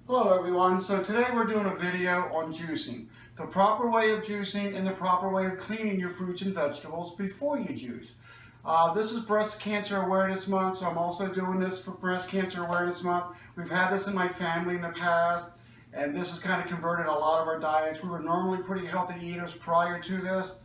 Hello everyone, so today we're doing a video on juicing. The proper way of juicing and the proper way of cleaning your fruits and vegetables before you juice. This is Breast Cancer Awareness Month, so I'm also doing this for Breast Cancer Awareness Month. We've had this in my family in the past, and this has kind of converted a lot of our diets. We were normally pretty healthy eaters prior to this,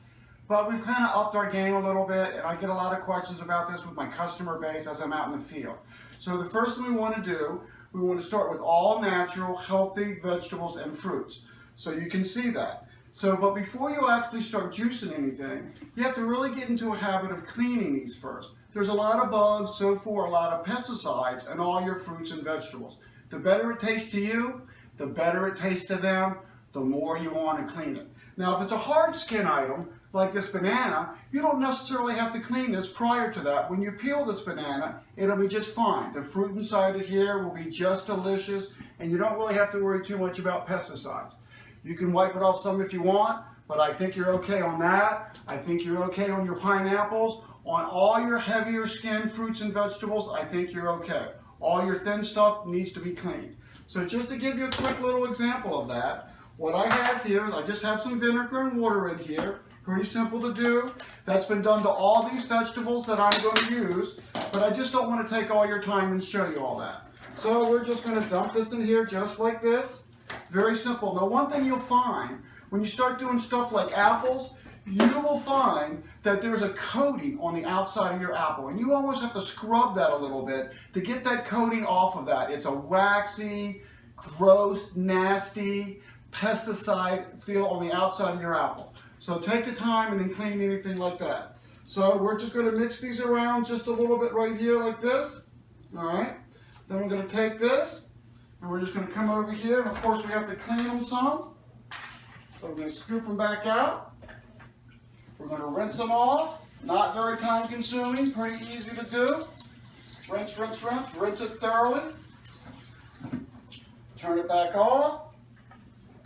but we've kind of upped our game a little bit, and I get a lot of questions about this with my customer base as I'm out in the field. So the first thing we want to do, we want to start with all natural, healthy vegetables and fruits. So you can see that. But before you actually start juicing anything, you have to really get into a habit of cleaning these first. There's a lot of bugs, so for a lot of pesticides in all your fruits and vegetables. The better it tastes to you, the better it tastes to them, the more you want to clean it. Now, if it's a hard skin item, like this banana, you don't necessarily have to clean this prior to that. When you peel this banana, it'll be just fine. The fruit inside of here will be just delicious, and you don't really have to worry too much about pesticides. You can wipe it off some if you want, but I think you're okay on that. I think you're okay on your pineapples. On all your heavier skin fruits and vegetables, I think you're okay. All your thin stuff needs to be cleaned. So just to give you a quick little example of that, what I have here is I just have some vinegar and water in here. Pretty simple to do. That's been done to all these vegetables that I'm going to use, but I just don't want to take all your time and show you all that. So we're just going to dump this in here just like this. Very simple. Now, one thing you'll find when you start doing stuff like apples, you will find that there's a coating on the outside of your apple, and you almost have to scrub that a little bit to get that coating off of that. It's a waxy, gross, nasty pesticide feel on the outside of your apple. So take the time and then clean anything like that. So we're just going to mix these around just a little bit right here like this. All right. Then we're going to take this and we're just going to come over here. And of course we have to clean them some. So we're going to scoop them back out. We're going to rinse them off. Not very time consuming. Pretty easy to do. Rinse, rinse, rinse. Rinse it thoroughly. Turn it back off.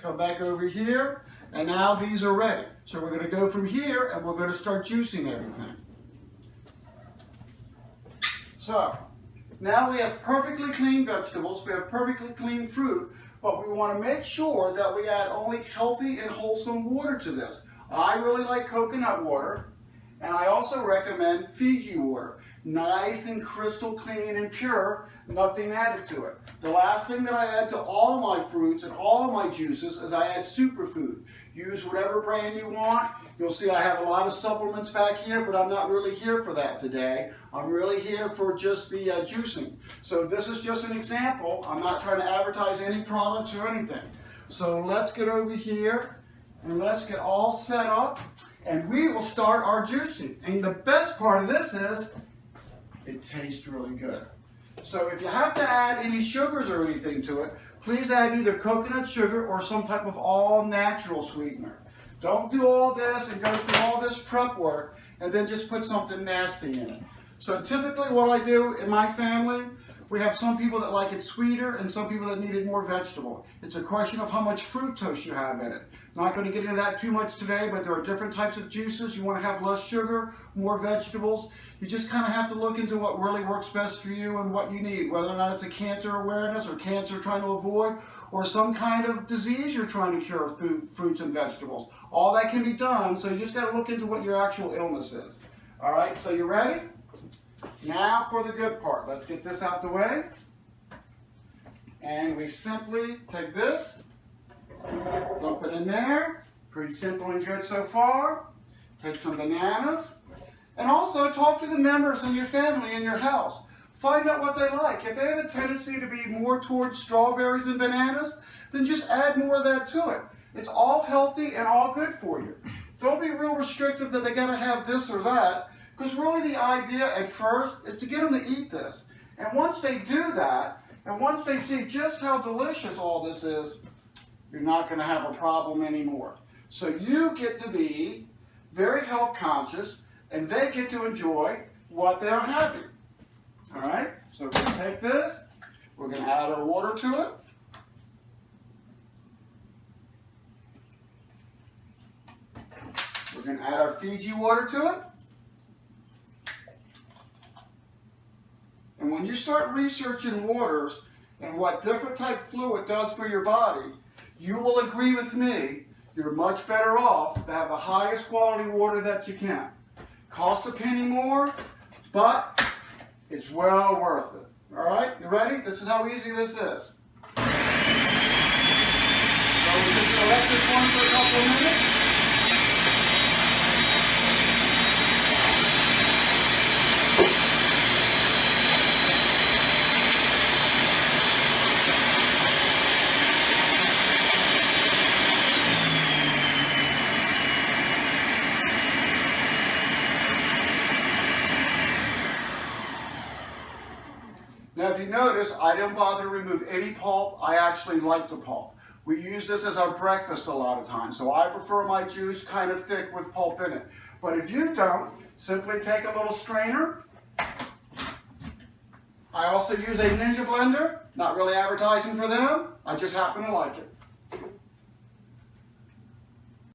Come back over here. And now these are ready. So we're going to go from here and we're going to start juicing everything. So now we have perfectly clean vegetables, we have perfectly clean fruit, but we want to make sure that we add only healthy and wholesome water to this. I really like coconut water, and I also recommend Fiji water. Nice and crystal clean and pure, nothing added to it. The last thing that I add to all my fruits and all my juices is I add superfood. Use whatever brand you want. You'll see I have a lot of supplements back here, but I'm not really here for that today. I'm really here for just the juicing. So this is just an example. I'm not trying to advertise any products or anything. So let's get over here and let's get all set up and we will start our juicing. And the best part of this is it tastes really good. So if you have to add any sugars or anything to it, please add either coconut sugar or some type of all-natural sweetener. Don't do all this and go through all this prep work and then just put something nasty in it. So typically what I do in my family, we have some people that like it sweeter and some people that need it more vegetable. It's a question of how much fructose you have in it. Not going to get into that too much today, but there are different types of juices. You want to have less sugar, more vegetables. You just kind of have to look into what really works best for you and what you need, whether or not it's a cancer awareness or cancer trying to avoid, or some kind of disease you're trying to cure through fruits and vegetables. All that can be done, so you just got to look into what your actual illness is. All right, so you ready? Now for the good part. Let's get this out the way. And we simply take this, dump it in there. Pretty simple and good so far. Take some bananas. And also talk to the members in your family in your house. Find out what they like. If they have a tendency to be more towards strawberries and bananas, then just add more of that to it. It's all healthy and all good for you. Don't be real restrictive that they got to have this or that. Because really the idea at first is to get them to eat this. And once they do that, and once they see just how delicious all this is, you're not going to have a problem anymore. So you get to be very health conscious, and they get to enjoy what they're having. All right? So we're going to take this, we're going to add our water to it. We're going to add our Fiji water to it. And when you start researching waters and what different type fluid does for your body, you will agree with me, you're much better off to have the highest quality water that you can. Cost a penny more, but it's well worth it. All right, you ready? This is how easy this is. So we're just going to let this one for a couple of minutes. Now if you notice, I didn't bother to remove any pulp. I actually like the pulp. We use this as our breakfast a lot of times, so I prefer my juice kind of thick with pulp in it. But if you don't, simply take a little strainer. I also use a Ninja blender, not really advertising for them, I just happen to like it.